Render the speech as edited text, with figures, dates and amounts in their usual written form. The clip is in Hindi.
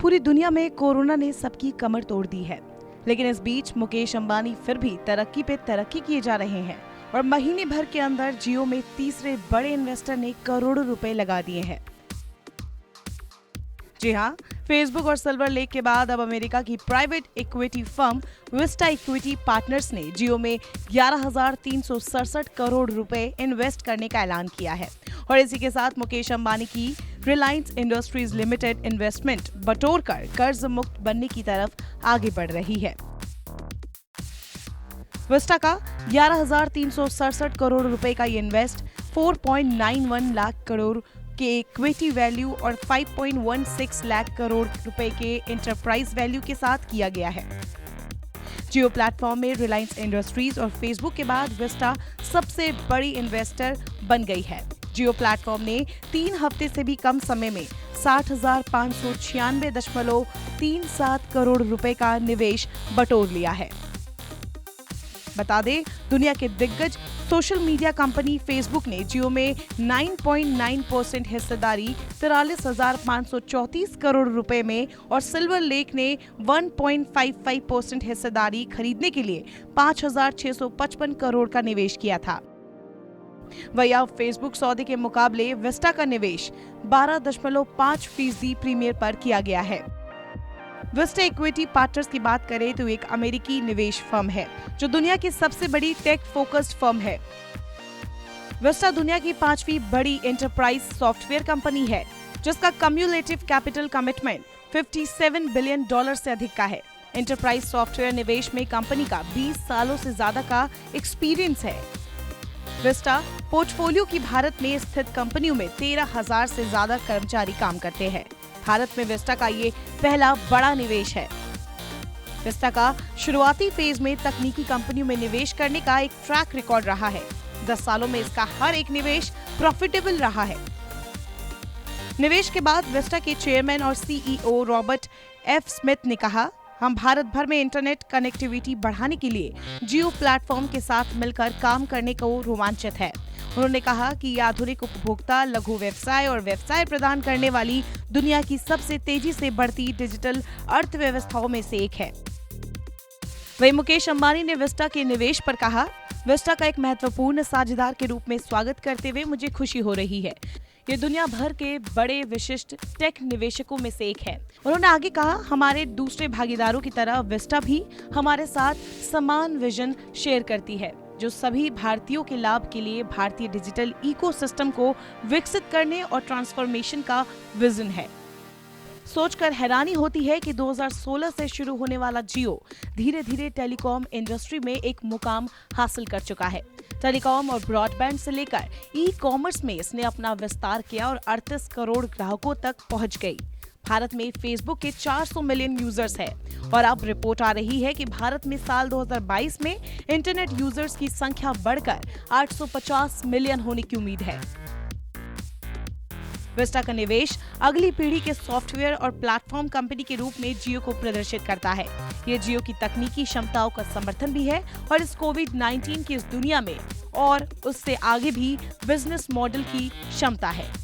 पूरी दुनिया में कोरोना ने सबकी कमर तोड़ दी है, लेकिन इस बीच मुकेश अंबानी फिर भी तरक्की पे तरक्की किए जा रहे हैं और महीने भर के अंदर जियो में तीसरे बड़े इन्वेस्टर ने करोड़ों रुपए लगा दिए हैं। जी हाँ, फेसबुक और सिल्वर लेक के बाद अब अमेरिका की private equity firm Vista equity partners ने जियो में 11,367 करोड़ रुपए इन्वेस्ट करने का ऐलान किया है और इसी के साथ मुकेश अंबानी की रिलायंस इंडस्ट्रीज लिमिटेड इन्वेस्टमेंट बटोरकर कर्ज मुक्त बनने की तरफ आगे बढ़ रही है। विस्टा का 11,367 करोड़ रुपए का ये इन्वेस्ट 4.91 लाख करोड़ के इक्विटी वैल्यू और 5.16 लाख करोड़ रुपए के एंटरप्राइज वैल्यू के साथ किया गया है। जियो प्लेटफॉर्म में रिलायंस इंडस्ट्रीज और फेसबुक के बाद विस्टा सबसे बड़ी इन्वेस्टर बन गई है। जियो प्लेटफॉर्म ने 3 हफ्ते से भी कम समय में 60,596.37 करोड़ रुपए का निवेश बटोर लिया है। बता दें, दुनिया के दिग्गज सोशल मीडिया कंपनी फेसबुक ने जियो में 9.9% हिस्सेदारी 43,534 करोड़ रुपए में और सिल्वर लेक ने 1.55% हिस्सेदारी खरीदने के लिए 5,655 करोड़ का निवेश किया था। वहीं अब फेसबुक सौदे के मुकाबले विस्टा का निवेश 12.5% प्रीमियर पर किया गया है। विस्टा इक्विटी पार्टनर्स की बात करें तो एक अमेरिकी निवेश फर्म है जो दुनिया की सबसे बड़ी टेक फोकस्ड फर्म है। विस्टा दुनिया की 5वीं बड़ी एंटरप्राइज सॉफ्टवेयर कंपनी है जिसका कम्युलेटिव कैपिटल कमिटमेंट $57 बिलियन से अधिक का है। एंटरप्राइज सॉफ्टवेयर निवेश में कंपनी का 20 सालों से ज्यादा का एक्सपीरियंस है। विस्टा पोर्टफोलियो की भारत में स्थित कंपनियों में 13,000 से ज्यादा कर्मचारी काम करते हैं। भारत में विस्टा का ये पहला बड़ा निवेश है। विस्टा का शुरुआती फेज में तकनीकी कंपनियों में निवेश करने का एक ट्रैक रिकॉर्ड रहा है। 10 सालों में इसका हर एक निवेश प्रॉफिटेबल रहा है। निवेश के बाद विस्टा के चेयरमैन और सीईओ रॉबर्ट एफ स्मिथ ने कहा, हम भारत भर में इंटरनेट कनेक्टिविटी बढ़ाने के लिए जियो प्लेटफॉर्म के साथ मिलकर काम करने को रोमांचित है। उन्होंने कहा कि यह आधुनिक उपभोक्ता, लघु व्यवसाय और व्यवसाय प्रदान करने वाली दुनिया की सबसे तेजी से बढ़ती डिजिटल अर्थव्यवस्थाओं में से एक है। वहीं मुकेश अंबानी ने विस्टा के निवेश पर कहा, विस्टा का एक महत्वपूर्ण साझेदार के रूप में स्वागत करते हुए मुझे खुशी हो रही है। ये दुनिया भर के बड़े विशिष्ट टेक निवेशकों में से एक है। उन्होंने आगे कहा, हमारे दूसरे भागीदारों की तरह विस्टा भी हमारे साथ समान विजन शेयर करती है जो सभी भारतीयों के लाभ के लिए भारतीय डिजिटल इकोसिस्टम को विकसित करने और ट्रांसफॉर्मेशन का विजन है। सोचकर हैरानी होती है कि 2016 से शुरू होने वाला जियो धीरे धीरे टेलीकॉम इंडस्ट्री में एक मुकाम हासिल कर चुका है। टेलीकॉम और ब्रॉडबैंड से लेकर ई-कॉमर्स में इसने अपना विस्तार किया और 38 करोड़ ग्राहकों तक पहुंच गई। भारत में फेसबुक के 400 मिलियन यूजर्स है और अब रिपोर्ट आ रही है कि भारत में साल 2022 में इंटरनेट यूजर्स की संख्या बढ़कर 850 मिलियन होने की उम्मीद है। विस्टा का निवेश अगली पीढ़ी के सॉफ्टवेयर और प्लेटफॉर्म कंपनी के रूप में जियो को प्रदर्शित करता है। ये जियो की तकनीकी क्षमताओं का समर्थन भी है और इस कोविड-19 की इस दुनिया में और उससे आगे भी बिजनेस मॉडल की क्षमता है।